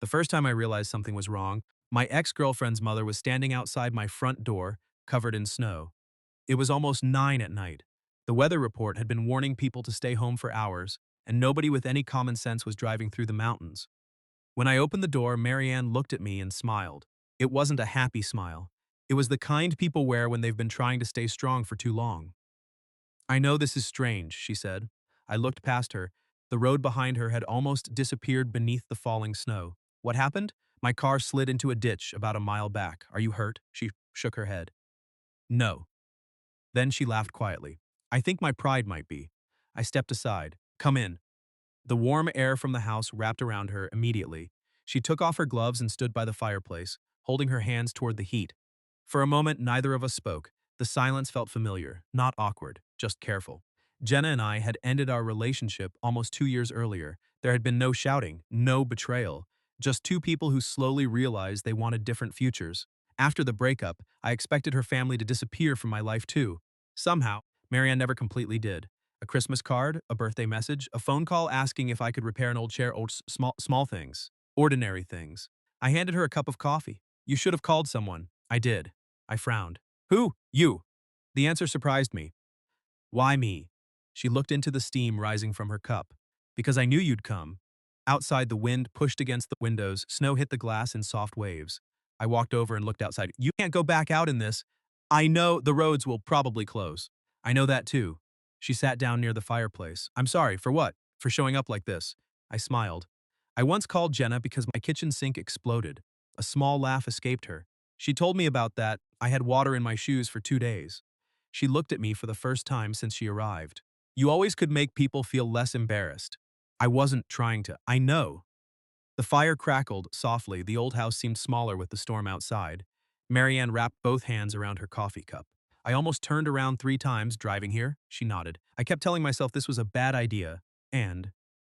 The first time I realized something was wrong, my ex-girlfriend's mother was standing outside my front door, covered in snow. It was almost 9 at night. The weather report had been warning people to stay home for hours, and nobody with any common sense was driving through the mountains. When I opened the door, Marianne looked at me and smiled. It wasn't a happy smile. It was the kind people wear when they've been trying to stay strong for too long. "I know this is strange," she said. I looked past her. The road behind her had almost disappeared beneath the falling snow. "What happened?" "My car slid into a ditch about a mile back. Are you hurt?" She shook her head. "No." Then she laughed quietly. "I think my pride might be." I stepped aside. "Come in." The warm air from the house wrapped around her immediately. She took off her gloves and stood by the fireplace, holding her hands toward the heat. For a moment, neither of us spoke. The silence felt familiar, not awkward, just careful. Jenna and I had ended our relationship almost 2 years earlier. There had been no shouting, no betrayal, just two people who slowly realized they wanted different futures. After the breakup, I expected her family to disappear from my life too. Somehow, Marianne never completely did. A Christmas card, a birthday message, a phone call asking if I could repair an old chair, small things, ordinary things. I handed her a cup of coffee. "You should have called someone." "I did." I frowned. "Who?" "You." The answer surprised me. "Why me?" She looked into the steam rising from her cup. "Because I knew you'd come." Outside, the wind pushed against the windows, snow hit the glass in soft waves. I walked over and looked outside. "You can't go back out in this." "I know the roads will probably close." "I know that too." She sat down near the fireplace. "I'm sorry, for what?" "For showing up like this." I smiled. "I once called Jenna because my kitchen sink exploded." A small laugh escaped her. "She told me about that. I had water in my shoes for 2 days." She looked at me for the first time since she arrived. "You always could make people feel less embarrassed." I wasn't trying to. "I know." The fire crackled softly. The old house seemed smaller with the storm outside. Marianne wrapped both hands around her coffee cup. "I almost turned around 3 times driving here." She nodded. "I kept telling myself this was a bad idea, and—"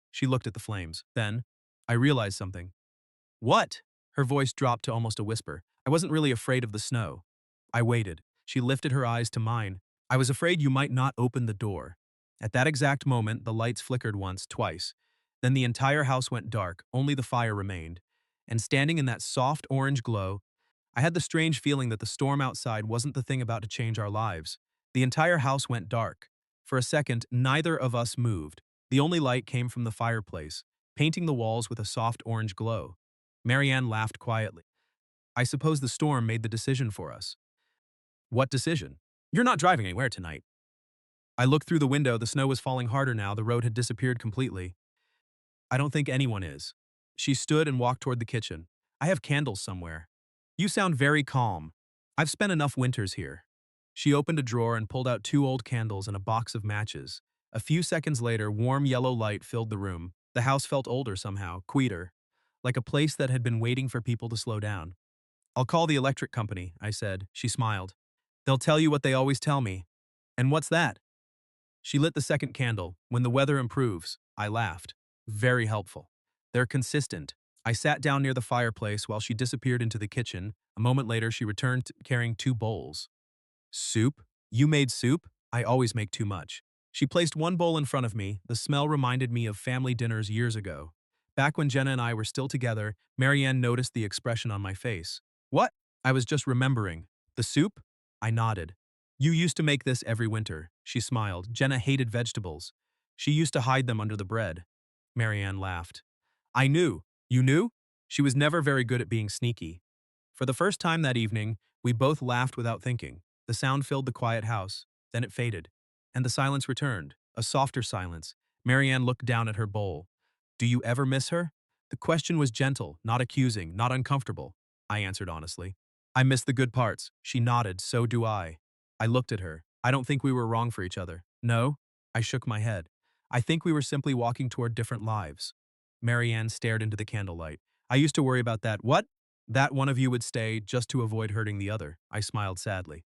She looked at the flames. Then, I realized something. "What?" Her voice dropped to almost a whisper. "I wasn't really afraid of the snow." I waited. She lifted her eyes to mine. "I was afraid you might not open the door." At that exact moment, the lights flickered once, twice. Then the entire house went dark, only the fire remained. And standing in that soft orange glow, I had the strange feeling that the storm outside wasn't the thing about to change our lives. The entire house went dark. For a second, neither of us moved. The only light came from the fireplace, painting the walls with a soft orange glow. Marianne laughed quietly. "I suppose the storm made the decision for us." "What decision?" "You're not driving anywhere tonight." I looked through the window. The snow was falling harder now. The road had disappeared completely. "I don't think anyone is." She stood and walked toward the kitchen. "I have candles somewhere." "You sound very calm." "I've spent enough winters here." She opened a drawer and pulled out 2 old candles and a box of matches. A few seconds later, warm yellow light filled the room. The house felt older somehow, quieter, like a place that had been waiting for people to slow down. "I'll call the electric company," I said. She smiled. "They'll tell you what they always tell me." "And what's that?" She lit the second candle. "When the weather improves." I laughed. "Very helpful." "They're consistent." I sat down near the fireplace while she disappeared into the kitchen. A moment later, she returned carrying 2 bowls. "Soup? You made soup?" "I always make too much." She placed one bowl in front of me. The smell reminded me of family dinners years ago. Back when Jenna and I were still together, Marianne noticed the expression on my face. "What?" "I was just remembering." "The soup?" I nodded. "You used to make this every winter." She smiled. "Jenna hated vegetables. She used to hide them under the bread." Marianne laughed. "I knew." "You knew?" She was never very good at being sneaky. For the first time that evening, we both laughed without thinking. The sound filled the quiet house. Then it faded. And the silence returned, a softer silence. Marianne looked down at her bowl. "Do you ever miss her?" The question was gentle, not accusing, not uncomfortable. I answered honestly. "I miss the good parts." She nodded. "So do I." I looked at her. "I don't think we were wrong for each other." "No?" I shook my head. "I think we were simply walking toward different lives." Marianne stared into the candlelight. "I used to worry about that." "What?" "That one of you would stay just to avoid hurting the other." I smiled sadly.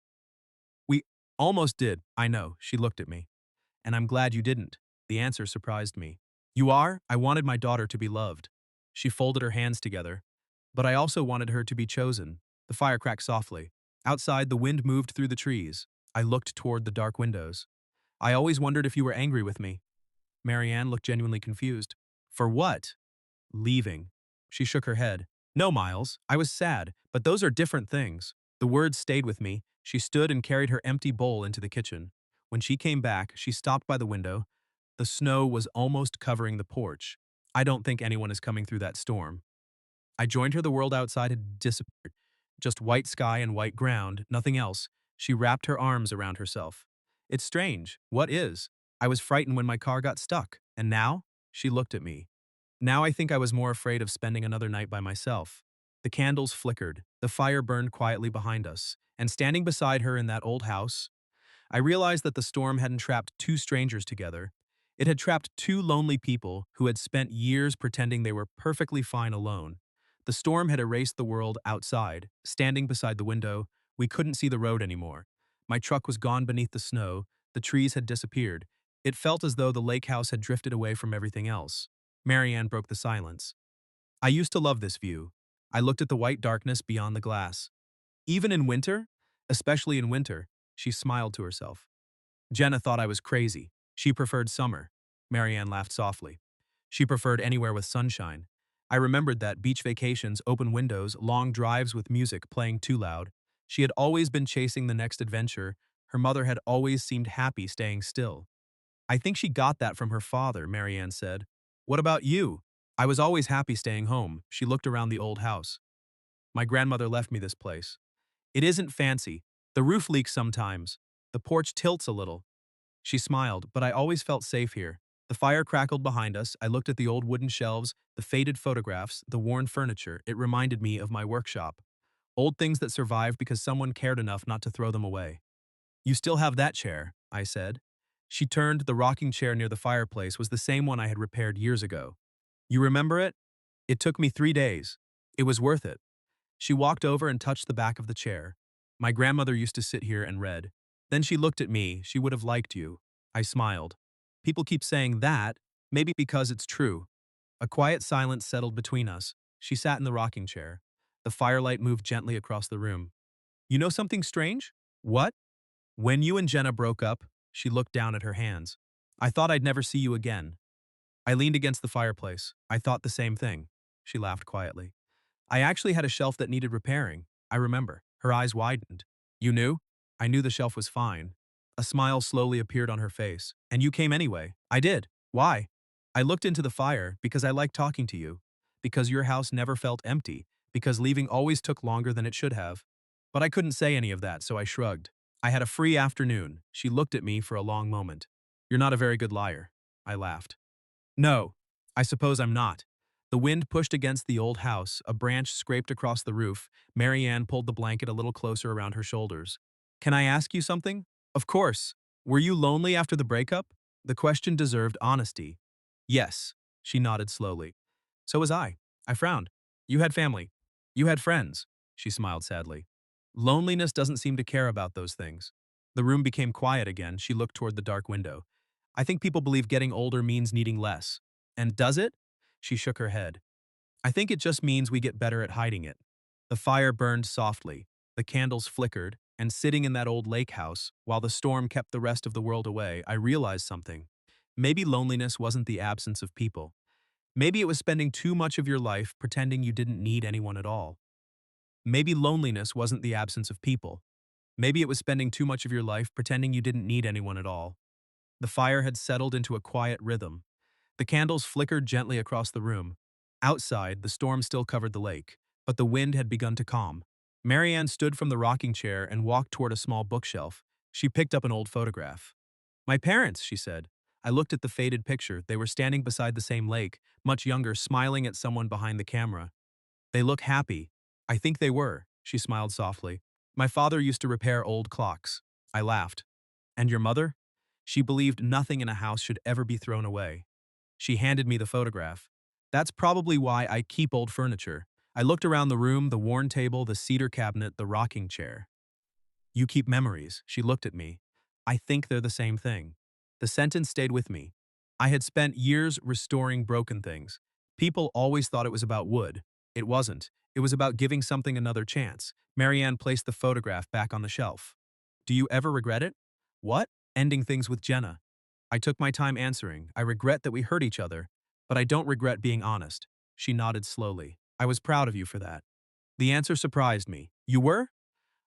"We almost did." "I know." She looked at me. "And I'm glad you didn't." The answer surprised me. "You are?" "I wanted my daughter to be loved." She folded her hands together. "But I also wanted her to be chosen." The fire cracked softly. Outside, the wind moved through the trees. I looked toward the dark windows. "I always wondered if you were angry with me." Marianne looked genuinely confused. "For what?" "Leaving." She shook her head. No, Miles, I was sad, but those are different things. The words stayed with me. She stood and carried her empty bowl into the kitchen. When she came back, she stopped by the window. The snow was almost covering the porch. I don't think anyone is coming through that storm. I joined her. The world outside had disappeared. Just white sky and white ground, nothing else. She wrapped her arms around herself. It's strange. What is? I was frightened when my car got stuck. And now? She looked at me. Now I think I was more afraid of spending another night by myself. The candles flickered. The fire burned quietly behind us. And standing beside her in that old house, I realized that the storm hadn't trapped two strangers together. It had trapped two lonely people who had spent years pretending they were perfectly fine alone. The storm had erased the world outside. Standing beside the window, we couldn't see the road anymore. My truck was gone beneath the snow. The trees had disappeared. It felt as though the lake house had drifted away from everything else. Marianne broke the silence. I used to love this view. I looked at the white darkness beyond the glass. Even in winter? Especially in winter, she smiled to herself. Jenna thought I was crazy. She preferred summer. Marianne laughed softly. She preferred anywhere with sunshine. I remembered that beach vacations, open windows, long drives with music playing too loud. She had always been chasing the next adventure. Her mother had always seemed happy staying still. I think she got that from her father, Marianne said. What about you? I was always happy staying home. She looked around the old house. My grandmother left me this place. It isn't fancy. The roof leaks sometimes. The porch tilts a little. She smiled, but I always felt safe here. The fire crackled behind us. I looked at the old wooden shelves, the faded photographs, the worn furniture. It reminded me of my workshop. Old things that survived because someone cared enough not to throw them away. You still have that chair, I said. She turned. The rocking chair near the fireplace was the same one I had repaired years ago. You remember it? It took me 3 days. It was worth it. She walked over and touched the back of the chair. My grandmother used to sit here and read. Then she looked at me. She would have liked you. I smiled. People keep saying that, maybe because it's true. A quiet silence settled between us. She sat in the rocking chair. The firelight moved gently across the room. You know something strange? What? When you and Jenna broke up, she looked down at her hands. I thought I'd never see you again. I leaned against the fireplace. I thought the same thing. She laughed quietly. I actually had a shelf that needed repairing. I remember. Her eyes widened. You knew? I knew the shelf was fine. A smile slowly appeared on her face. And you came anyway. I did. Why? I looked into the fire because I liked talking to you. Because your house never felt empty. Because leaving always took longer than it should have. But I couldn't say any of that, so I shrugged. I had a free afternoon. She looked at me for a long moment. You're not a very good liar. I laughed. No, I suppose I'm not. The wind pushed against the old house, a branch scraped across the roof. Marianne pulled the blanket a little closer around her shoulders. Can I ask you something? Of course. Were you lonely after the breakup? The question deserved honesty. Yes, she nodded slowly. So was I. I frowned. You had family. You had friends. She smiled sadly. Loneliness doesn't seem to care about those things. The room became quiet again. She looked toward the dark window. I think people believe getting older means needing less. And does it? She shook her head. I think it just means we get better at hiding it. The fire burned softly, the candles flickered, and sitting in that old lake house, while the storm kept the rest of the world away, I realized something. Maybe loneliness wasn't the absence of people. Maybe it was spending too much of your life pretending you didn't need anyone at all. Maybe loneliness wasn't the absence of people. Maybe it was spending too much of your life pretending you didn't need anyone at all. The fire had settled into a quiet rhythm. The candles flickered gently across the room. Outside, the storm still covered the lake, but the wind had begun to calm. Marianne stood from the rocking chair and walked toward a small bookshelf. She picked up an old photograph. My parents, she said. I looked at the faded picture. They were standing beside the same lake, much younger, smiling at someone behind the camera. They look happy. I think they were, she smiled softly. My father used to repair old clocks. I laughed. And your mother? She believed nothing in a house should ever be thrown away. She handed me the photograph. That's probably why I keep old furniture. I looked around the room, the worn table, the cedar cabinet, the rocking chair. You keep memories, she looked at me. I think they're the same thing. The sentence stayed with me. I had spent years restoring broken things. People always thought it was about wood. It wasn't. It was about giving something another chance. Marianne placed the photograph back on the shelf. Do you ever regret it? What? Ending things with Jenna. I took my time answering. I regret that we hurt each other, but I don't regret being honest. She nodded slowly. I was proud of you for that. The answer surprised me. You were?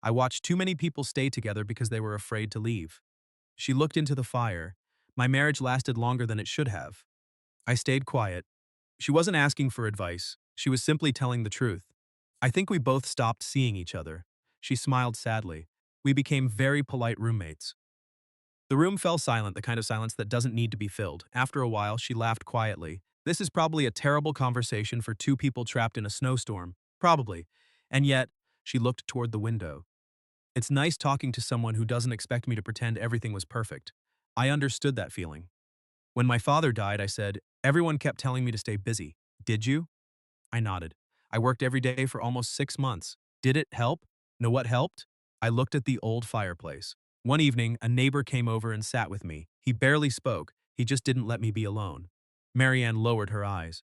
I watched too many people stay together because they were afraid to leave. She looked into the fire. My marriage lasted longer than it should have. I stayed quiet. She wasn't asking for advice. She was simply telling the truth. I think we both stopped seeing each other. She smiled sadly. We became very polite roommates. The room fell silent, the kind of silence that doesn't need to be filled. After a while, she laughed quietly. This is probably a terrible conversation for two people trapped in a snowstorm. Probably. And yet, she looked toward the window. It's nice talking to someone who doesn't expect me to pretend everything was perfect. I understood that feeling. When my father died, I said, everyone kept telling me to stay busy. Did you? I nodded. I worked every day for almost 6 months. Did it help? Know what helped? I looked at the old fireplace. One evening, a neighbor came over and sat with me. He barely spoke. He just didn't let me be alone. Marianne lowered her eyes.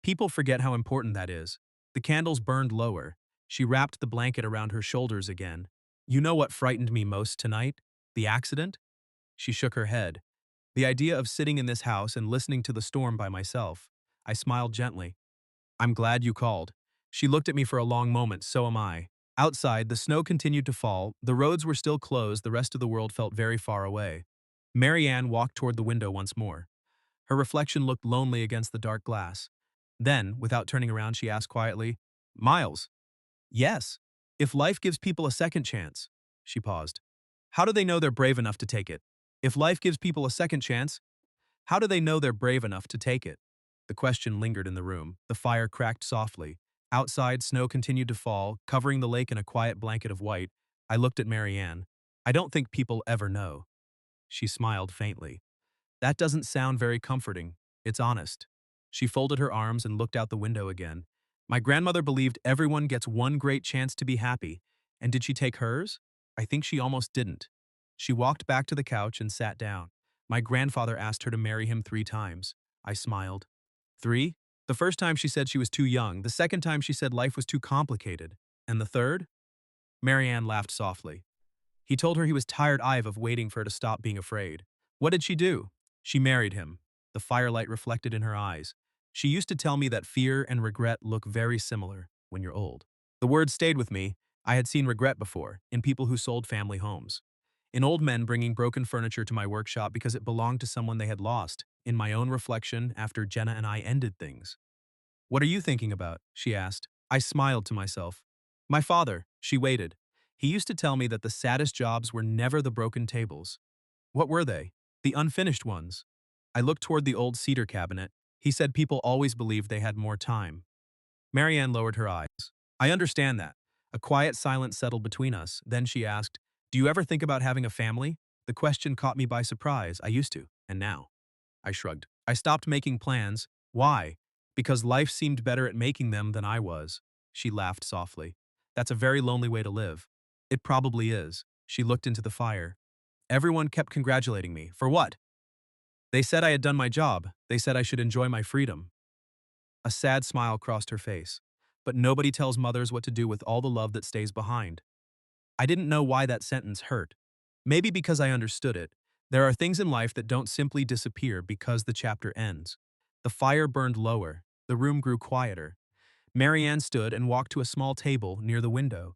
People forget how important that is. The candles burned lower. She wrapped the blanket around her shoulders again. You know what frightened me most tonight? The accident? She shook her head. The idea of sitting in this house and listening to the storm by myself. I smiled gently. I'm glad you called. She looked at me for a long moment, so am I. Outside, the snow continued to fall, the roads were still closed, the rest of the world felt very far away. Marianne walked toward the window once more. Her reflection looked lonely against the dark glass. Then, without turning around, she asked quietly, Miles? Yes. If life gives people a second chance. She paused. How do they know they're brave enough to take it? If life gives people a second chance, how do they know they're brave enough to take it? The question lingered in the room. The fire cracked softly. Outside, snow continued to fall, covering the lake in a quiet blanket of white. I looked at Marianne. I don't think people ever know. She smiled faintly. That doesn't sound very comforting. It's honest. She folded her arms and looked out the window again. My grandmother believed everyone gets one great chance to be happy. And did she take hers? I think she almost didn't. She walked back to the couch and sat down. My grandfather asked her to marry him 3 times. I smiled. 3? The first time she said she was too young. The second time she said life was too complicated. And the third? Marianne laughed softly. He told her he was tired of waiting for her to stop being afraid. What did she do? She married him. The firelight reflected in her eyes. She used to tell me that fear and regret look very similar when you're old. The word stayed with me. I had seen regret before, in people who sold family homes. In old men bringing broken furniture to my workshop because it belonged to someone they had lost. In my own reflection after Jenna and I ended things. What are you thinking about? She asked. I smiled to myself. My father. She waited. He used to tell me that the saddest jobs were never the broken tables. What were they? The unfinished ones. I looked toward the old cedar cabinet. He said people always believed they had more time. Marianne lowered her eyes. I understand that. A quiet silence settled between us. Then she asked, do you ever think about having a family? The question caught me by surprise. I used to. And now? I shrugged. I stopped making plans. Why? Because life seemed better at making them than I was. She laughed softly. That's a very lonely way to live. It probably is. She looked into the fire. Everyone kept congratulating me. For what? They said I had done my job. They said I should enjoy my freedom. A sad smile crossed her face. But nobody tells mothers what to do with all the love that stays behind. I didn't know why that sentence hurt. Maybe because I understood it. There are things in life that don't simply disappear because the chapter ends. The fire burned lower. The room grew quieter. Marianne stood and walked to a small table near the window.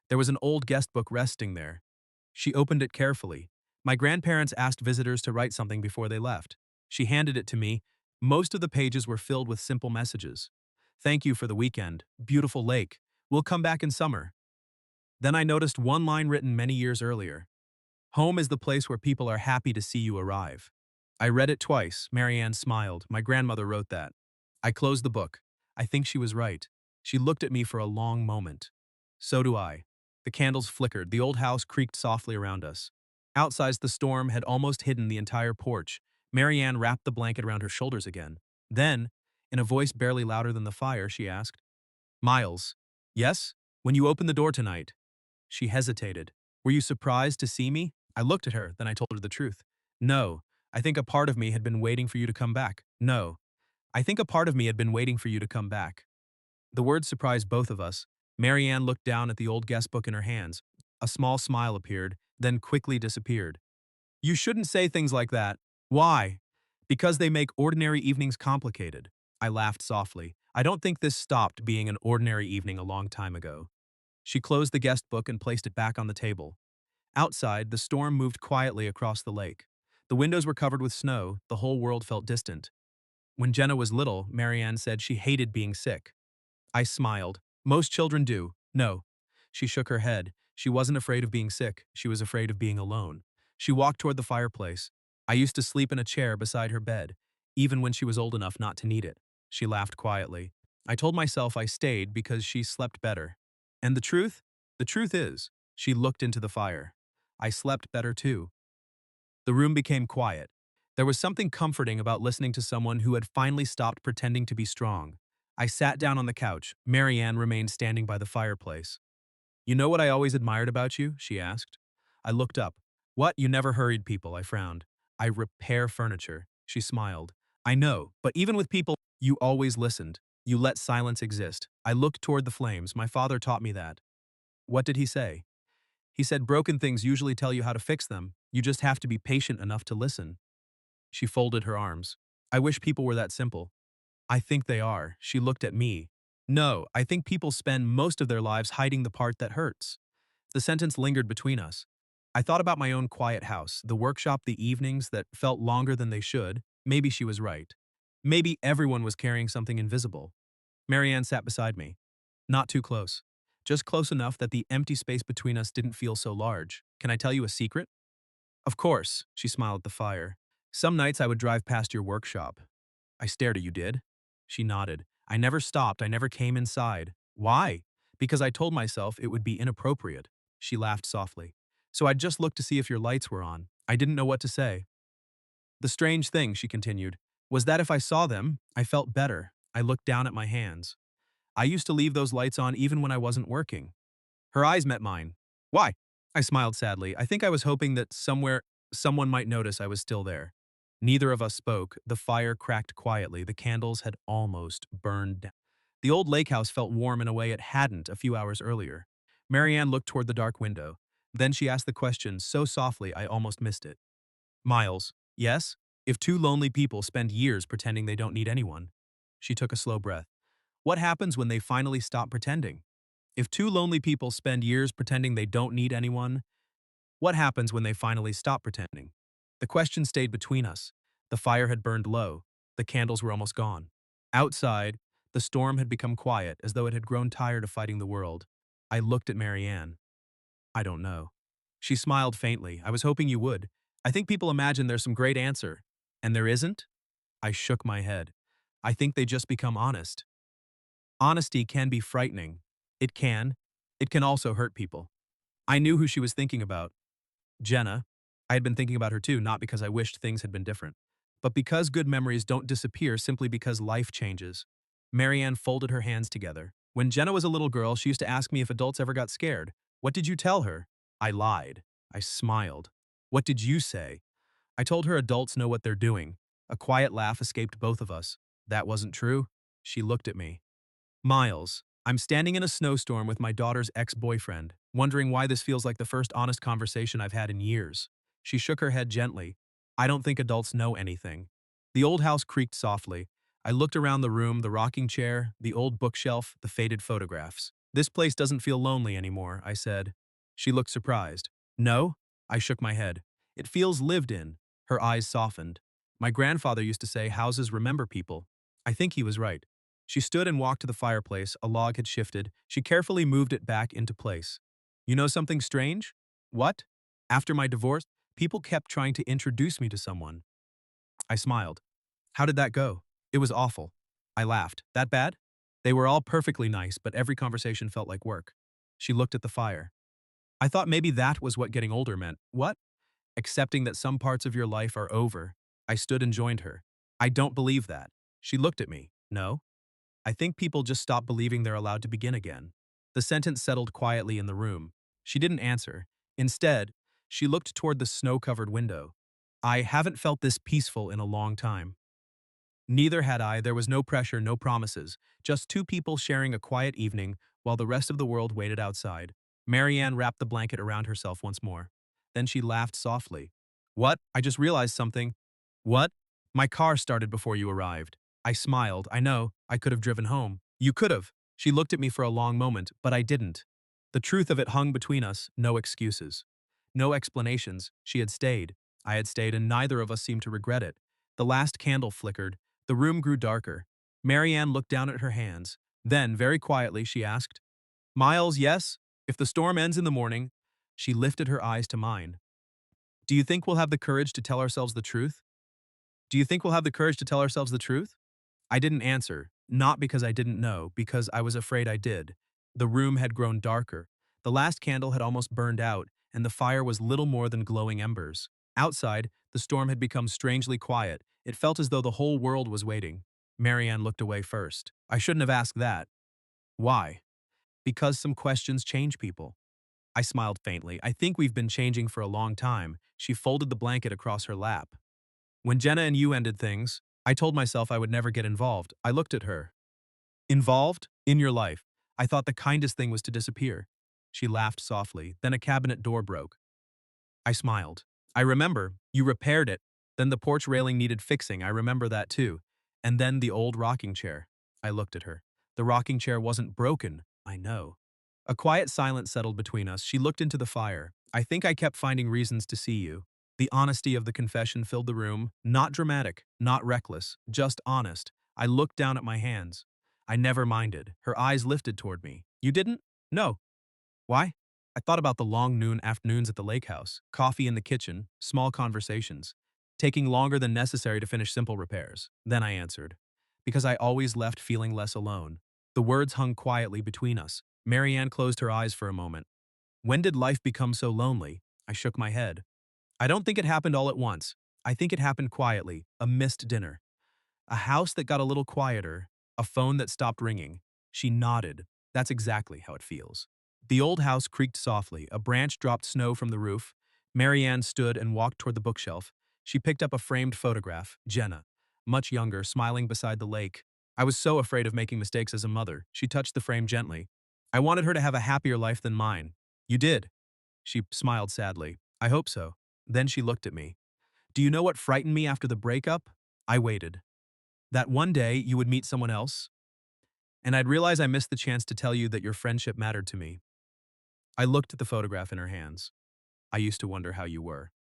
There was an old guest book resting there. She opened it carefully. My grandparents asked visitors to write something before they left. She handed it to me. Most of the pages were filled with simple messages. Thank you for the weekend. Beautiful lake. We'll come back in summer. Then I noticed one line written many years earlier. Home is the place where people are happy to see you arrive. I read it twice. Marianne smiled. My grandmother wrote that. I closed the book. I think she was right. She looked at me for a long moment. So do I. The candles flickered. The old house creaked softly around us. Outside, the storm had almost hidden the entire porch. Marianne wrapped the blanket around her shoulders again. Then, in a voice barely louder than the fire, she asked, Miles, yes? When you opened the door tonight? She hesitated. Were you surprised to see me? I looked at her, then I told her the truth. No, I think a part of me had been waiting for you to come back. No, I think a part of me had been waiting for you to come back. The words surprised both of us. Marianne looked down at the old guest book in her hands. A small smile appeared, then quickly disappeared. You shouldn't say things like that. Why? Because they make ordinary evenings complicated. I laughed softly. I don't think this stopped being an ordinary evening a long time ago. She closed the guest book and placed it back on the table. Outside, the storm moved quietly across the lake. The windows were covered with snow, the whole world felt distant. When Jenna was little, Marianne said she hated being sick. I smiled. Most children do. No. She shook her head. She wasn't afraid of being sick. She was afraid of being alone. She walked toward the fireplace. I used to sleep in a chair beside her bed, even when she was old enough not to need it. She laughed quietly. I told myself I stayed because she slept better. And the truth? The truth is, she looked into the fire. I slept better too. The room became quiet. There was something comforting about listening to someone who had finally stopped pretending to be strong. I sat down on the couch. Marianne remained standing by the fireplace. You know what I always admired about you? She asked. I looked up. What? You never hurried people, I frowned. I repair furniture. She smiled. I know, but even with people, you always listened. You let silence exist. I looked toward the flames. My father taught me that. What did he say? He said broken things usually tell you how to fix them. You just have to be patient enough to listen. She folded her arms. I wish people were that simple. I think they are. She looked at me. No, I think people spend most of their lives hiding the part that hurts. The sentence lingered between us. I thought about my own quiet house, the workshop, the evenings that felt longer than they should. Maybe she was right. Maybe everyone was carrying something invisible. Marianne sat beside me. Not too close. Just close enough that the empty space between us didn't feel so large. Can I tell you a secret? Of course, she smiled at the fire. Some nights I would drive past your workshop. I stared at you, did? She nodded. I never stopped, I never came inside. Why? Because I told myself it would be inappropriate. She laughed softly. So I'd just look to see if your lights were on. I didn't know what to say. The strange thing, she continued, was that if I saw them, I felt better. I looked down at my hands. I used to leave those lights on even when I wasn't working. Her eyes met mine. Why? I smiled sadly. I think I was hoping that somewhere someone might notice I was still there. Neither of us spoke. The fire cracked quietly. The candles had almost burned down. The old lake house felt warm in a way it hadn't a few hours earlier. Marianne looked toward the dark window. Then she asked the question so softly I almost missed it. Miles, yes? If two lonely people spend years pretending they don't need anyone. She took a slow breath. What happens when they finally stop pretending? If two lonely people spend years pretending they don't need anyone, what happens when they finally stop pretending? The question stayed between us. The fire had burned low. The candles were almost gone. Outside, the storm had become quiet, as though it had grown tired of fighting the world. I looked at Marianne. I don't know. She smiled faintly. I was hoping you would. I think people imagine there's some great answer. And there isn't? I shook my head. I think they just become honest. Honesty can be frightening. It can. It can also hurt people. I knew who she was thinking about. Jenna. I had been thinking about her too, not because I wished things had been different, but because good memories don't disappear simply because life changes. Marianne folded her hands together. When Jenna was a little girl, she used to ask me if adults ever got scared. What did you tell her? I lied. I smiled. What did you say? I told her adults know what they're doing. A quiet laugh escaped both of us. That wasn't true. She looked at me. Miles, I'm standing in a snowstorm with my daughter's ex-boyfriend, wondering why this feels like the first honest conversation I've had in years. She shook her head gently. I don't think adults know anything. The old house creaked softly. I looked around the room, the rocking chair, the old bookshelf, the faded photographs. This place doesn't feel lonely anymore, I said. She looked surprised. No? I shook my head. It feels lived in. Her eyes softened. My grandfather used to say houses remember people. I think he was right. She stood and walked to the fireplace. A log had shifted. She carefully moved it back into place. You know something strange? What? After my divorce, people kept trying to introduce me to someone. I smiled. How did that go? It was awful. I laughed. That bad? They were all perfectly nice, but every conversation felt like work. She looked at the fire. I thought maybe that was what getting older meant. What? Accepting that some parts of your life are over. I stood and joined her. I don't believe that. She looked at me. No? I think people just stop believing they're allowed to begin again. The sentence settled quietly in the room. She didn't answer. Instead, she looked toward the snow-covered window. I haven't felt this peaceful in a long time. Neither had I. There was no pressure, no promises, just two people sharing a quiet evening while the rest of the world waited outside. Marianne wrapped the blanket around herself once more. Then she laughed softly. What? I just realized something. What? My car started before you arrived. I smiled. I know, I could have driven home. You could have. She looked at me for a long moment, but I didn't. The truth of it hung between us, no excuses. No explanations. She had stayed. I had stayed, and neither of us seemed to regret it. The last candle flickered. The room grew darker. Marianne looked down at her hands. Then, very quietly, she asked, Miles, yes? If the storm ends in the morning. She lifted her eyes to mine. Do you think we'll have the courage to tell ourselves the truth? Do you think we'll have the courage to tell ourselves the truth? I didn't answer, not because I didn't know, because I was afraid I did. The room had grown darker. The last candle had almost burned out, and the fire was little more than glowing embers. Outside, the storm had become strangely quiet. It felt as though the whole world was waiting. Marianne looked away first. I shouldn't have asked that. Why? Because some questions change people. I smiled faintly. I think we've been changing for a long time. She folded the blanket across her lap. When Jenna and you ended things, I told myself I would never get involved. I looked at her. Involved? In your life. I thought the kindest thing was to disappear. She laughed softly. Then a cabinet door broke. I smiled. I remember. You repaired it. Then the porch railing needed fixing. I remember that too. And then the old rocking chair. I looked at her. The rocking chair wasn't broken. I know. A quiet silence settled between us. She looked into the fire. I think I kept finding reasons to see you. The honesty of the confession filled the room. Not dramatic, not reckless, just honest. I looked down at my hands. I never minded. Her eyes lifted toward me. You didn't? No. Why? I thought about the long noon afternoons at the lake house, coffee in the kitchen, small conversations, taking longer than necessary to finish simple repairs. Then I answered. Because I always left feeling less alone. The words hung quietly between us. Marianne closed her eyes for a moment. When did life become so lonely? I shook my head. I don't think it happened all at once. I think it happened quietly, a missed dinner. A house that got a little quieter, a phone that stopped ringing. She nodded. That's exactly how it feels. The old house creaked softly. A branch dropped snow from the roof. Marianne stood and walked toward the bookshelf. She picked up a framed photograph, Jenna, much younger, smiling beside the lake. I was so afraid of making mistakes as a mother. She touched the frame gently. I wanted her to have a happier life than mine. You did. She smiled sadly. I hope so. Then she looked at me. Do you know what frightened me after the breakup? I waited. That one day you would meet someone else, and I'd realize I missed the chance to tell you that your friendship mattered to me. I looked at the photograph in her hands. I used to wonder how you were.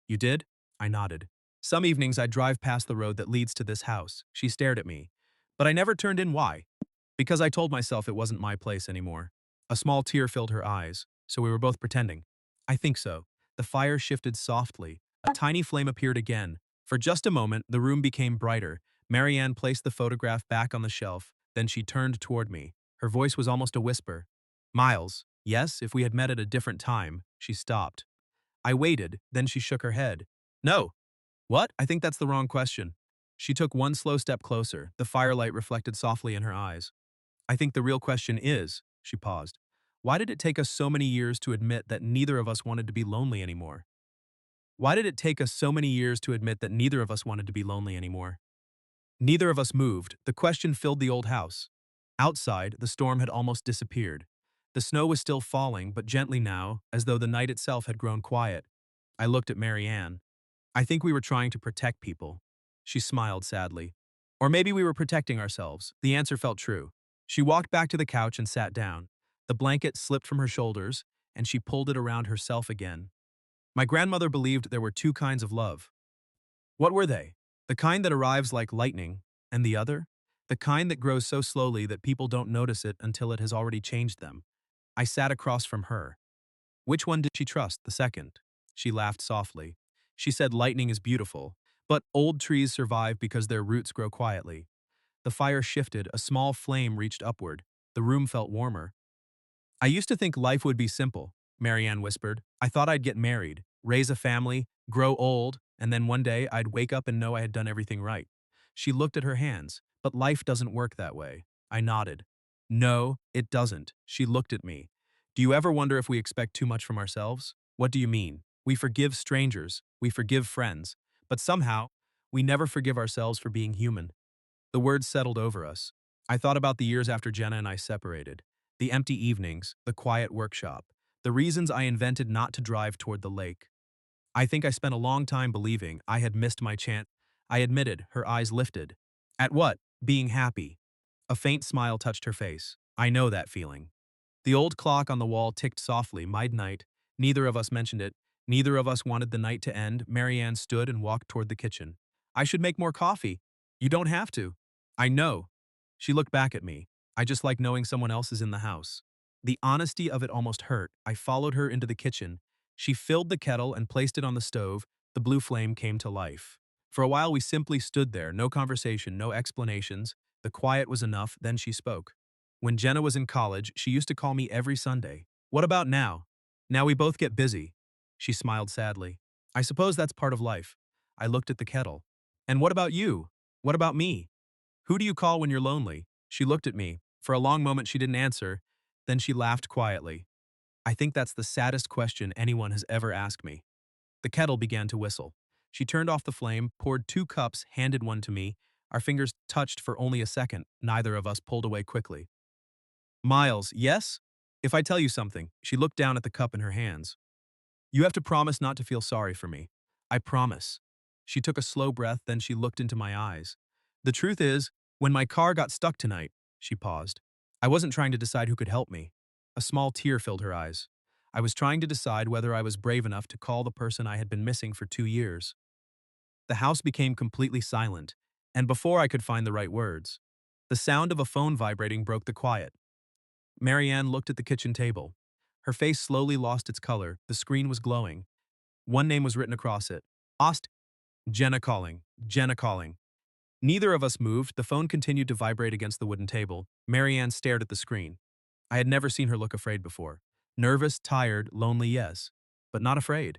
You did? I nodded. Some evenings I'd drive past the road that leads to this house. She stared at me. But I never turned in. Why? Because I told myself it wasn't my place anymore. A small tear filled her eyes, so we were both pretending. I think so. The fire shifted softly. A tiny flame appeared again. For just a moment, the room became brighter. Marianne placed the photograph back on the shelf. Then she turned toward me. Her voice was almost a whisper. Miles, yes, if we had met at a different time. She stopped. I waited, then she shook her head. No. What? I think that's the wrong question. She took one slow step closer. The firelight reflected softly in her eyes. I think the real question is, she paused, why did it take us so many years to admit that neither of us wanted to be lonely anymore? Why did it take us so many years to admit that neither of us wanted to be lonely anymore? Neither of us moved. The question filled the old house. Outside, the storm had almost disappeared. The snow was still falling, but gently now, as though the night itself had grown quiet. I looked at Marianne. I think we were trying to protect people. She smiled sadly. Or maybe we were protecting ourselves. The answer felt true. She walked back to the couch and sat down. The blanket slipped from her shoulders, and she pulled it around herself again. My grandmother believed there were two kinds of love. What were they? The kind that arrives like lightning, and the other? The kind that grows so slowly that people don't notice it until it has already changed them. I sat across from her. Which one did she trust? The second. She laughed softly. She said lightning is beautiful, but old trees survive because their roots grow quietly. The fire shifted, a small flame reached upward. The room felt warmer. I used to think life would be simple, Marianne whispered. I thought I'd get married, raise a family, grow old, and then one day I'd wake up and know I had done everything right. She looked at her hands. But life doesn't work that way. I nodded. No, it doesn't. She looked at me. Do you ever wonder if we expect too much from ourselves? What do you mean? We forgive strangers, we forgive friends, but somehow, we never forgive ourselves for being human. The words settled over us. I thought about the years after Jenna and I separated. The empty evenings, the quiet workshop, the reasons I invented not to drive toward the lake. I think I spent a long time believing I had missed my chance. I admitted, her eyes lifted. At what? Being happy. A faint smile touched her face. I know that feeling. The old clock on the wall ticked softly, midnight. Neither of us mentioned it. Neither of us wanted the night to end. Marianne stood and walked toward the kitchen. I should make more coffee. You don't have to. I know. She looked back at me. I just like knowing someone else is in the house. The honesty of it almost hurt. I followed her into the kitchen. She filled the kettle and placed it on the stove. The blue flame came to life. For a while we simply stood there, no conversation, no explanations. The quiet was enough, then she spoke. When Jenna was in college, she used to call me every Sunday. What about now? Now we both get busy. She smiled sadly. I suppose that's part of life. I looked at the kettle. And what about you? What about me? Who do you call when you're lonely? She looked at me. For a long moment she didn't answer. Then she laughed quietly. I think that's the saddest question anyone has ever asked me. The kettle began to whistle. She turned off the flame, poured 2 cups, handed one to me. Our fingers touched for only a second. Neither of us pulled away quickly. Miles, yes? If I tell you something, she looked down at the cup in her hands. You have to promise not to feel sorry for me. I promise. She took a slow breath, then she looked into my eyes. The truth is, when my car got stuck tonight, she paused. I wasn't trying to decide who could help me. A small tear filled her eyes. I was trying to decide whether I was brave enough to call the person I had been missing for 2 years. The house became completely silent, and before I could find the right words, the sound of a phone vibrating broke the quiet. Marianne looked at the kitchen table. Her face slowly lost its color. The screen was glowing. One name was written across it. Ost. Jenna calling. Jenna calling. Neither of us moved. The phone continued to vibrate against the wooden table. Marianne stared at the screen. I had never seen her look afraid before. Nervous, tired, lonely, yes, but not afraid.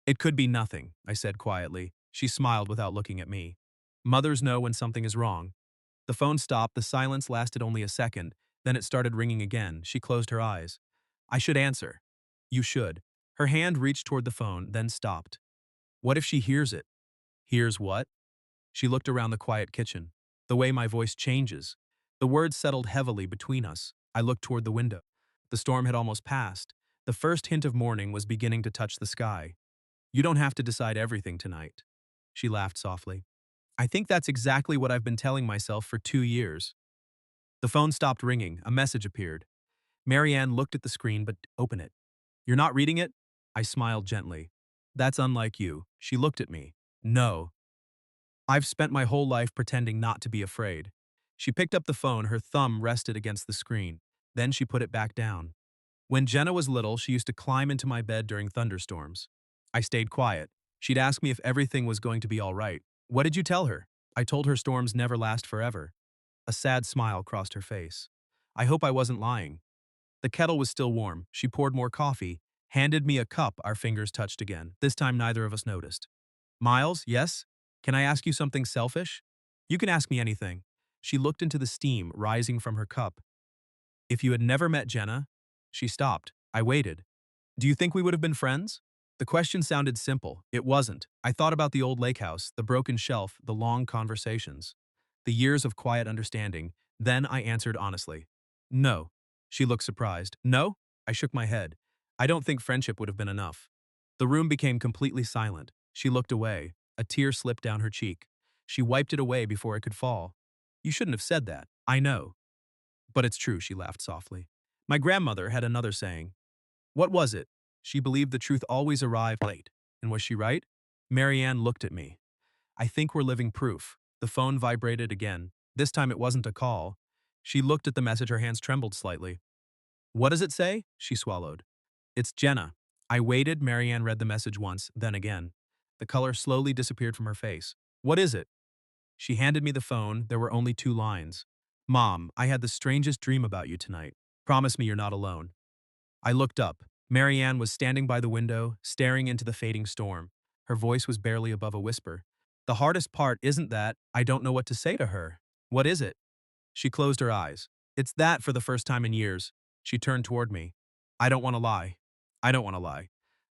It could be nothing, I said quietly. She smiled without looking at me. Mothers know when something is wrong. The phone stopped. The silence lasted only a second. Then it started ringing again. She closed her eyes. I should answer. You should. Her hand reached toward the phone, then stopped. What if she hears it? Hears what? She looked around the quiet kitchen. The way my voice changes. The words settled heavily between us. I looked toward the window. The storm had almost passed. The first hint of morning was beginning to touch the sky. You don't have to decide everything tonight. She laughed softly. I think that's exactly what I've been telling myself for 2 years. The phone stopped ringing. A message appeared. Marianne looked at the screen but opened it. You're not reading it? I smiled gently. That's unlike you. She looked at me. No. I've spent my whole life pretending not to be afraid. She picked up the phone. Her thumb rested against the screen. Then she put it back down. When Jenna was little, she used to climb into my bed during thunderstorms. I stayed quiet. She'd ask me if everything was going to be all right. What did you tell her? I told her storms never last forever. A sad smile crossed her face. I hope I wasn't lying. The kettle was still warm. She poured more coffee, handed me a cup. Our fingers touched again. This time neither of us noticed. Miles, yes? Can I ask you something selfish? You can ask me anything. She looked into the steam rising from her cup. If you had never met Jenna. She stopped. I waited. Do you think we would have been friends? The question sounded simple. It wasn't. I thought about the old lake house, the broken shelf, the long conversations, the years of quiet understanding. Then I answered honestly. No. She looked surprised. No? I shook my head. I don't think friendship would have been enough. The room became completely silent. She looked away. A tear slipped down her cheek. She wiped it away before it could fall. You shouldn't have said that. I know. But it's true, she laughed softly. My grandmother had another saying. What was it? She believed the truth always arrived late. And was she right? Marianne looked at me. I think we're living proof. The phone vibrated again. This time it wasn't a call. She looked at the message. Her hands trembled slightly. What does it say? She swallowed. It's Jenna. I waited. Marianne read the message once, then again. The color slowly disappeared from her face. What is it? She handed me the phone. There were only 2 lines. Mom, I had the strangest dream about you tonight. Promise me you're not alone. I looked up. Marianne was standing by the window, staring into the fading storm. Her voice was barely above a whisper. The hardest part isn't that I don't know what to say to her. What is it? She closed her eyes. It's that for the first time in years. She turned toward me. I don't want to lie. I don't want to lie.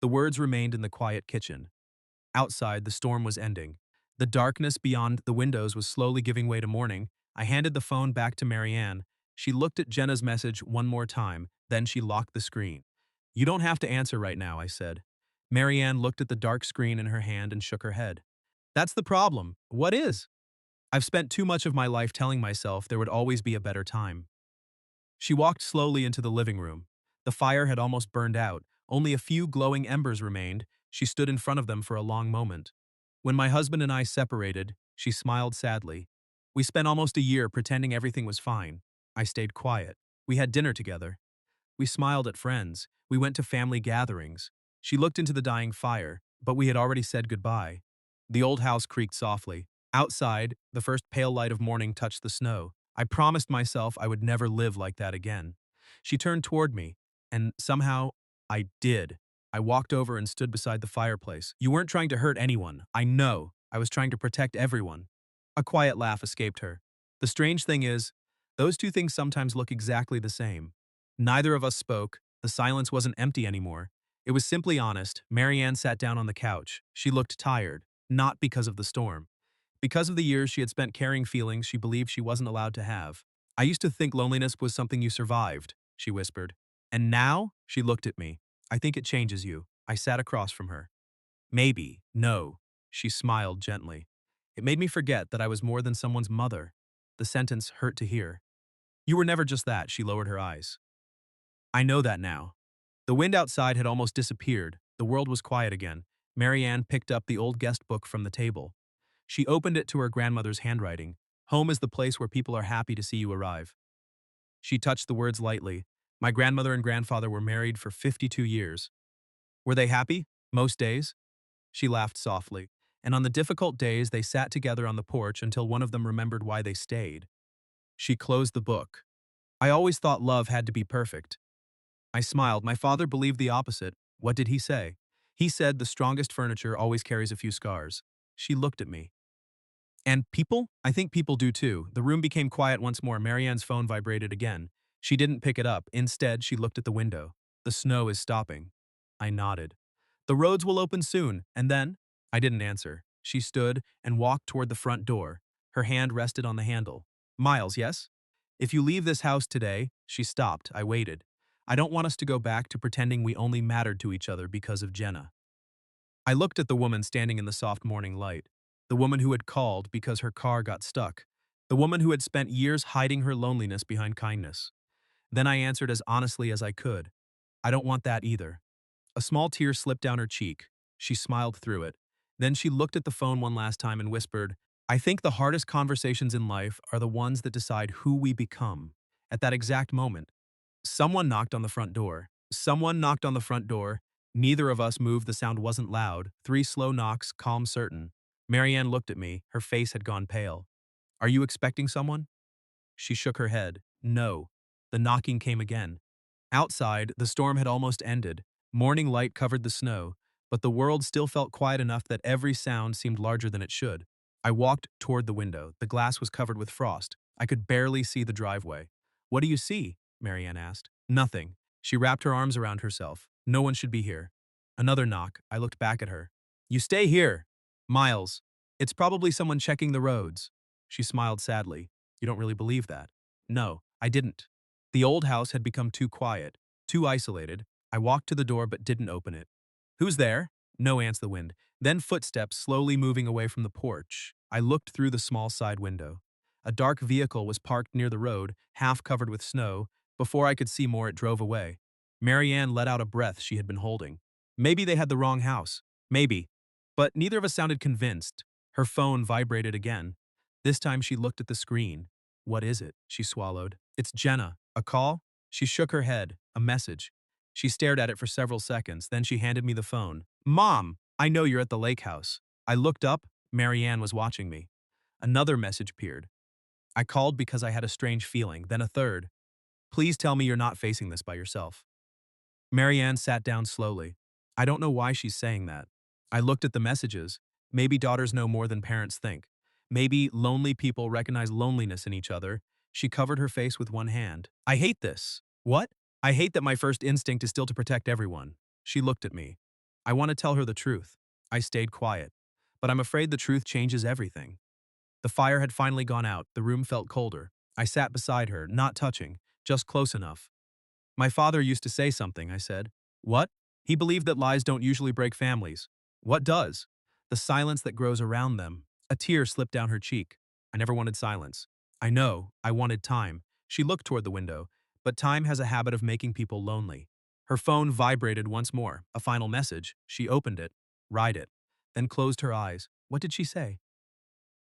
The words remained in the quiet kitchen. Outside, the storm was ending. The darkness beyond the windows was slowly giving way to morning. I handed the phone back to Marianne. She looked at Jenna's message one more time, then she locked the screen. You don't have to answer right now, I said. Marianne looked at the dark screen in her hand and shook her head. That's the problem. What is? I've spent too much of my life telling myself there would always be a better time. She walked slowly into the living room. The fire had almost burned out. Only a few glowing embers remained. She stood in front of them for a long moment. When my husband and I separated, she smiled sadly. We spent almost a year pretending everything was fine. I stayed quiet. We had dinner together. We smiled at friends. We went to family gatherings. She looked into the dying fire, but we had already said goodbye. The old house creaked softly. Outside, the first pale light of morning touched the snow. I promised myself I would never live like that again. She turned toward me, and somehow, I did. I walked over and stood beside the fireplace. You weren't trying to hurt anyone. I know. I was trying to protect everyone. A quiet laugh escaped her. The strange thing is, those two things sometimes look exactly the same. Neither of us spoke. The silence wasn't empty anymore. It was simply honest. Marianne sat down on the couch. She looked tired, not because of the storm. Because of the years she had spent carrying feelings she believed she wasn't allowed to have. I used to think loneliness was something you survived, she whispered. And now, she looked at me. I think it changes you. I sat across from her. Maybe, no. She smiled gently. It made me forget that I was more than someone's mother. The sentence hurt to hear. You were never just that, she lowered her eyes. I know that now. The wind outside had almost disappeared. The world was quiet again. Marianne picked up the old guest book from the table. She opened it to her grandmother's handwriting. Home is the place where people are happy to see you arrive. She touched the words lightly. My grandmother and grandfather were married for 52 years. Were they happy? Most days? She laughed softly. And on the difficult days, they sat together on the porch until one of them remembered why they stayed. She closed the book. I always thought love had to be perfect. I smiled. My father believed the opposite. What did he say? He said the strongest furniture always carries a few scars. She looked at me. And people? I think people do too. The room became quiet once more. Marianne's phone vibrated again. She didn't pick it up. Instead, she looked at the window. The snow is stopping. I nodded. The roads will open soon, and then? I didn't answer. She stood and walked toward the front door. Her hand rested on the handle. Miles, yes? If you leave this house today, she stopped. I waited. I don't want us to go back to pretending we only mattered to each other because of Jenna. I looked at the woman standing in the soft morning light. The woman who had called because her car got stuck. The woman who had spent years hiding her loneliness behind kindness. Then I answered as honestly as I could. I don't want that either. A small tear slipped down her cheek. She smiled through it. Then she looked at the phone one last time and whispered, I think the hardest conversations in life are the ones that decide who we become. At that exact moment, someone knocked on the front door. Someone knocked on the front door. Neither of us moved. The sound wasn't loud. 3 slow knocks, calm, certain. Marianne looked at me. Her face had gone pale. Are you expecting someone? She shook her head. No. The knocking came again. Outside, the storm had almost ended. Morning light covered the snow, but the world still felt quiet enough that every sound seemed larger than it should. I walked toward the window. The glass was covered with frost. I could barely see the driveway. What do you see? Marianne asked. Nothing. She wrapped her arms around herself. No one should be here. Another knock. I looked back at her. You stay here. Miles. It's probably someone checking the roads. She smiled sadly. You don't really believe that? No, I didn't. The old house had become too quiet, too isolated. I walked to the door but didn't open it. Who's there? No, answered the wind. Then footsteps slowly moving away from the porch. I looked through the small side window. A dark vehicle was parked near the road, half covered with snow. Before I could see more, it drove away. Marianne let out a breath she had been holding. Maybe they had the wrong house. Maybe. But neither of us sounded convinced. Her phone vibrated again. This time she looked at the screen. What is it? She swallowed. It's Jenna. A call? She shook her head. A message. She stared at it for several seconds, then she handed me the phone. Mom, I know you're at the lake house. I looked up. Marianne was watching me. Another message appeared. I called because I had a strange feeling, then a third. Please tell me you're not facing this by yourself. Marianne sat down slowly. I don't know why she's saying that. I looked at the messages. Maybe daughters know more than parents think. Maybe lonely people recognize loneliness in each other. She covered her face with one hand. I hate this. What? I hate that my first instinct is still to protect everyone. She looked at me. I want to tell her the truth. I stayed quiet. But I'm afraid the truth changes everything. The fire had finally gone out. The room felt colder. I sat beside her, not touching, just close enough. My father used to say something, I said. What? He believed that lies don't usually break families. What does? The silence that grows around them. A tear slipped down her cheek. I never wanted silence. I know, I wanted time. She looked toward the window, but time has a habit of making people lonely. Her phone vibrated once more, a final message. She opened it, read it, then closed her eyes. What did she say?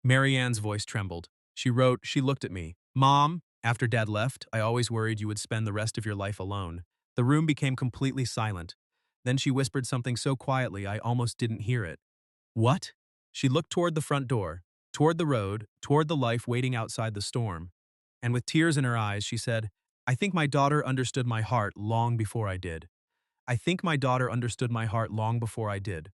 Marianne's voice trembled. She wrote, she looked at me. Mom, after Dad left, I always worried you would spend the rest of your life alone. The room became completely silent. Then she whispered something so quietly I almost didn't hear it. What? She looked toward the front door, toward the road, toward the life waiting outside the storm. And with tears in her eyes, she said, I think my daughter understood my heart long before I did. I think my daughter understood my heart long before I did.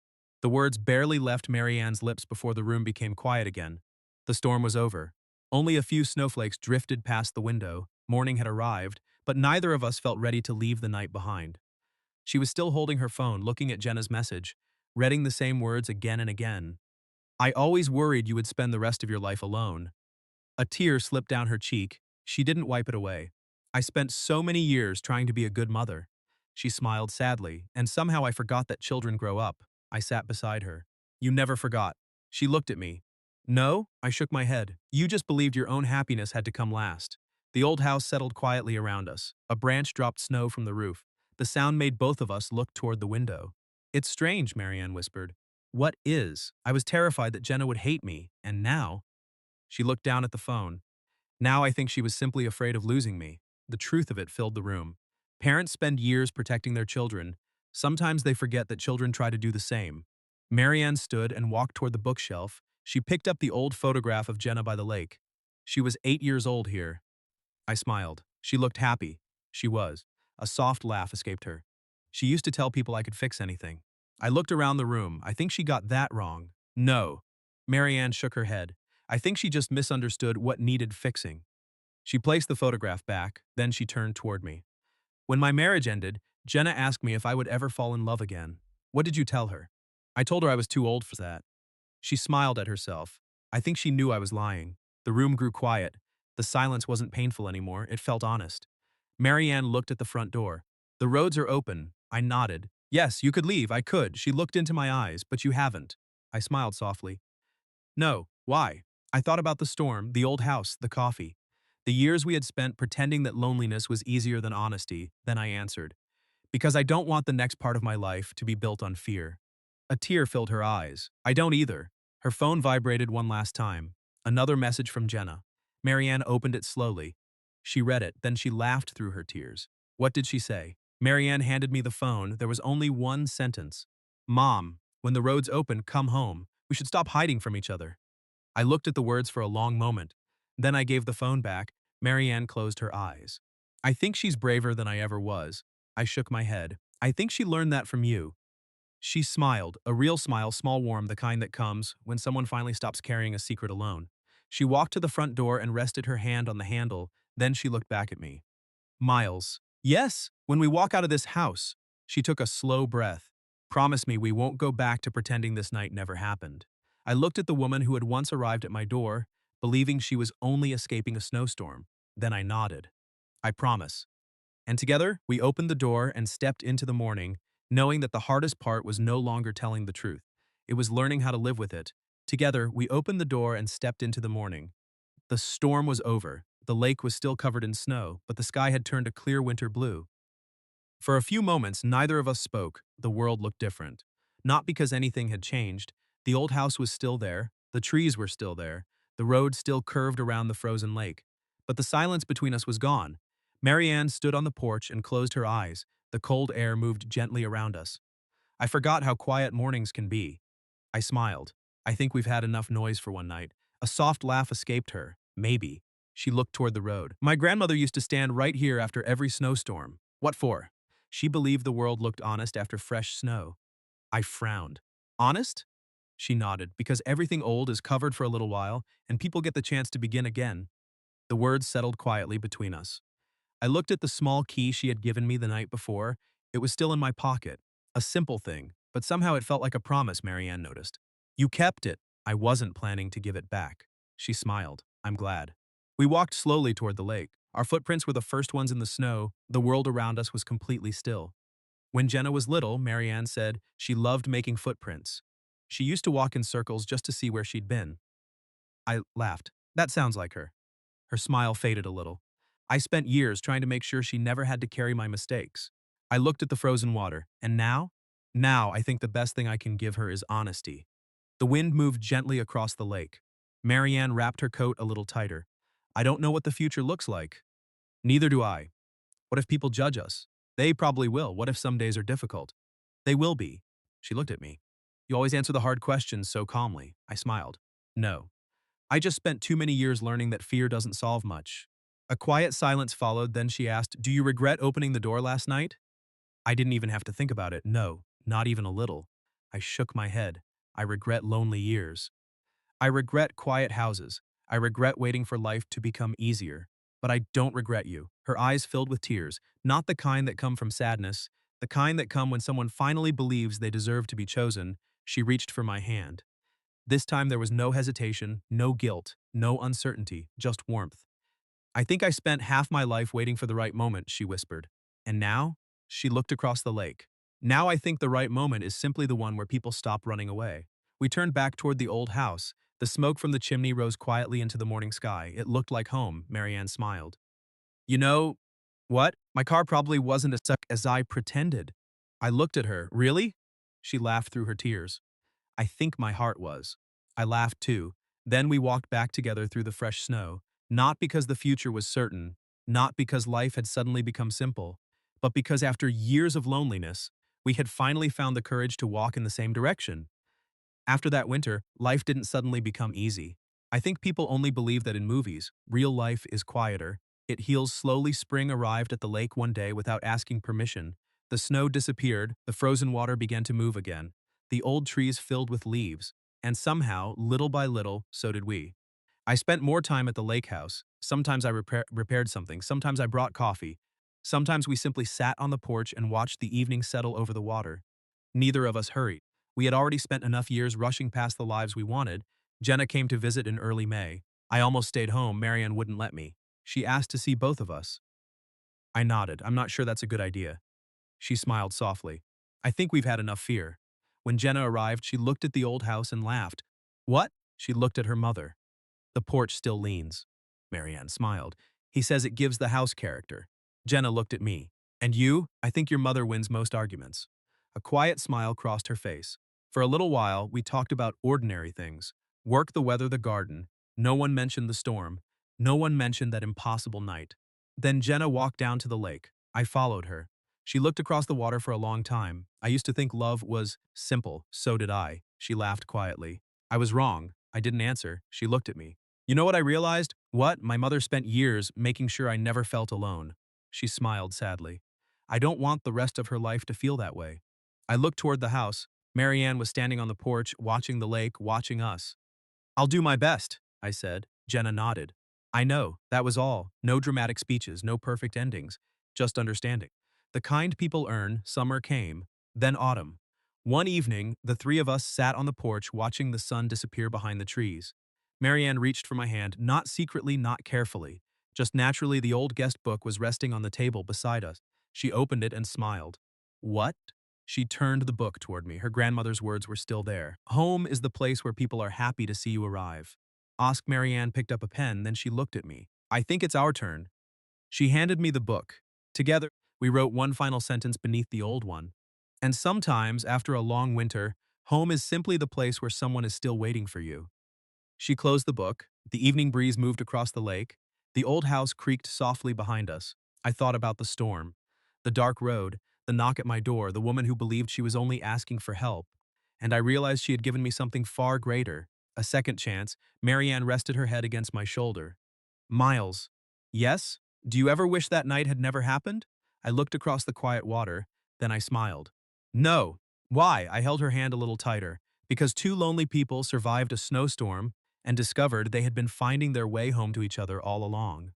The words barely left Marianne's lips before the room became quiet again. The storm was over. Only a few snowflakes drifted past the window. Morning had arrived, but neither of us felt ready to leave the night behind. She was still holding her phone, looking at Jenna's message, reading the same words again and again. I always worried you would spend the rest of your life alone. A tear slipped down her cheek. She didn't wipe it away. I spent so many years trying to be a good mother. She smiled sadly, and somehow I forgot that children grow up. I sat beside her. You never forgot. She looked at me. No, I shook my head. You just believed your own happiness had to come last. The old house settled quietly around us. A branch dropped snow from the roof. The sound made both of us look toward the window. It's strange, Marianne whispered. What is? I was terrified that Jenna would hate me, and now? She looked down at the phone. Now I think she was simply afraid of losing me. The truth of it filled the room. Parents spend years protecting their children. Sometimes they forget that children try to do the same. Marianne stood and walked toward the bookshelf. She picked up the old photograph of Jenna by the lake. She was 8 years old here. I smiled. She looked happy. She was. A soft laugh escaped her. She used to tell people I could fix anything. I looked around the room. I think she got that wrong. No. Marianne shook her head. I think she just misunderstood what needed fixing. She placed the photograph back, then she turned toward me. When my marriage ended, Jenna asked me if I would ever fall in love again. What did you tell her? I told her I was too old for that. She smiled at herself. I think she knew I was lying. The room grew quiet. The silence wasn't painful anymore, it felt honest. Marianne looked at the front door. The roads are open. I nodded. Yes, you could leave, I could. She looked into my eyes, but you haven't. I smiled softly. No, why? I thought about the storm, the old house, the coffee. The years we had spent pretending that loneliness was easier than honesty, then I answered. Because I don't want the next part of my life to be built on fear. A tear filled her eyes. I don't either. Her phone vibrated one last time. Another message from Jenna. Marianne opened it slowly. She read it, then she laughed through her tears. What did she say? Marianne handed me the phone. There was only one sentence. Mom, when the roads open, come home. We should stop hiding from each other. I looked at the words for a long moment. Then I gave the phone back. Marianne closed her eyes. I think she's braver than I ever was. I shook my head. I think she learned that from you. She smiled, a real smile, small, warm, the kind that comes when someone finally stops carrying a secret alone. She walked to the front door and rested her hand on the handle. Then she looked back at me. Miles. Yes, when we walk out of this house. She took a slow breath. Promise me we won't go back to pretending this night never happened. I looked at the woman who had once arrived at my door, believing she was only escaping a snowstorm. Then I nodded. I promise. And together, we opened the door and stepped into the morning, knowing that the hardest part was no longer telling the truth. It was learning how to live with it. Together, we opened the door and stepped into the morning. The storm was over. The lake was still covered in snow, but the sky had turned a clear winter blue. For a few moments, neither of us spoke. The world looked different. Not because anything had changed. The old house was still there. The trees were still there. The road still curved around the frozen lake. But the silence between us was gone. Marianne stood on the porch and closed her eyes. The cold air moved gently around us. I forgot how quiet mornings can be. I smiled. I think we've had enough noise for one night. A soft laugh escaped her. Maybe. She looked toward the road. My grandmother used to stand right here after every snowstorm. What for? She believed the world looked honest after fresh snow. I frowned. Honest? She nodded, because everything old is covered for a little while, and people get the chance to begin again. The words settled quietly between us. I looked at the small key she had given me the night before. It was still in my pocket. A simple thing, but somehow it felt like a promise, Marianne noticed. You kept it. I wasn't planning to give it back. She smiled. I'm glad. We walked slowly toward the lake. Our footprints were the first ones in the snow. The world around us was completely still. When Jenna was little, Marianne said she loved making footprints. She used to walk in circles just to see where she'd been. I laughed. That sounds like her. Her smile faded a little. I spent years trying to make sure she never had to carry my mistakes. I looked at the frozen water, and now? Now, I think the best thing I can give her is honesty. The wind moved gently across the lake. Marianne wrapped her coat a little tighter. I don't know what the future looks like. Neither do I. What if people judge us? They probably will. What if some days are difficult? They will be. She looked at me. You always answer the hard questions so calmly. I smiled. No. I just spent too many years learning that fear doesn't solve much. A quiet silence followed, then she asked, Do you regret opening the door last night? I didn't even have to think about it. No, not even a little. I shook my head. I regret lonely years. I regret quiet houses. I regret waiting for life to become easier. But I don't regret you. Her eyes filled with tears, not the kind that come from sadness, the kind that come when someone finally believes they deserve to be chosen. She reached for my hand. This time there was no hesitation, no guilt, no uncertainty, just warmth. I think I spent half my life waiting for the right moment, she whispered. And now? She looked across the lake. Now I think the right moment is simply the one where people stop running away. We turned back toward the old house. The smoke from the chimney rose quietly into the morning sky. It looked like home, Marianne smiled. You know what? My car probably wasn't as suck as I pretended. I looked at her. Really? She laughed through her tears. I think my heart was. I laughed too. Then we walked back together through the fresh snow, not because the future was certain, not because life had suddenly become simple, but because after years of loneliness, we had finally found the courage to walk in the same direction. After that winter, life didn't suddenly become easy. I think people only believe that in movies, real life is quieter. It heals slowly. Spring arrived at the lake one day without asking permission. The snow disappeared, the frozen water began to move again. The old trees filled with leaves. And somehow, little by little, so did we. I spent more time at the lake house. Sometimes I repaired something, sometimes I brought coffee. Sometimes we simply sat on the porch and watched the evening settle over the water. Neither of us hurried. We had already spent enough years rushing past the lives we wanted. Jenna came to visit in early May. I almost stayed home. Marianne wouldn't let me. She asked to see both of us. I nodded. I'm not sure that's a good idea. She smiled softly. I think we've had enough fear. When Jenna arrived, she looked at the old house and laughed. What? She looked at her mother. The porch still leans. Marianne smiled. He says it gives the house character. Jenna looked at me. And you? I think your mother wins most arguments. A quiet smile crossed her face. For a little while, we talked about ordinary things. Work, the weather, the garden. No one mentioned the storm. No one mentioned that impossible night. Then Jenna walked down to the lake. I followed her. She looked across the water for a long time. I used to think love was simple. So did I. She laughed quietly. I was wrong. I didn't answer. She looked at me. You know what I realized? What? My mother spent years making sure I never felt alone. She smiled sadly. I don't want the rest of her life to feel that way. I looked toward the house. Marianne was standing on the porch, watching the lake, watching us. I'll do my best, I said. Jenna nodded. I know, that was all. No dramatic speeches, no perfect endings, just understanding. The kind people earn. Summer came, then autumn. One evening, the three of us sat on the porch watching the sun disappear behind the trees. Marianne reached for my hand, not secretly, not carefully. Just naturally, the old guest book was resting on the table beside us. She opened it and smiled. What? She turned the book toward me. Her grandmother's words were still there. Home is the place where people are happy to see you arrive. Marianne picked up a pen, then she looked at me. I think it's our turn. She handed me the book. Together, we wrote one final sentence beneath the old one. And sometimes, after a long winter, home is simply the place where someone is still waiting for you. She closed the book. The evening breeze moved across the lake. The old house creaked softly behind us. I thought about the storm, the dark road, the knock at my door, the woman who believed she was only asking for help. And I realized she had given me something far greater, a second chance. Marianne rested her head against my shoulder. Miles. Yes? Do you ever wish that night had never happened? I looked across the quiet water, then I smiled. No. Why? I held her hand a little tighter. Because two lonely people survived a snowstorm and discovered they had been finding their way home to each other all along.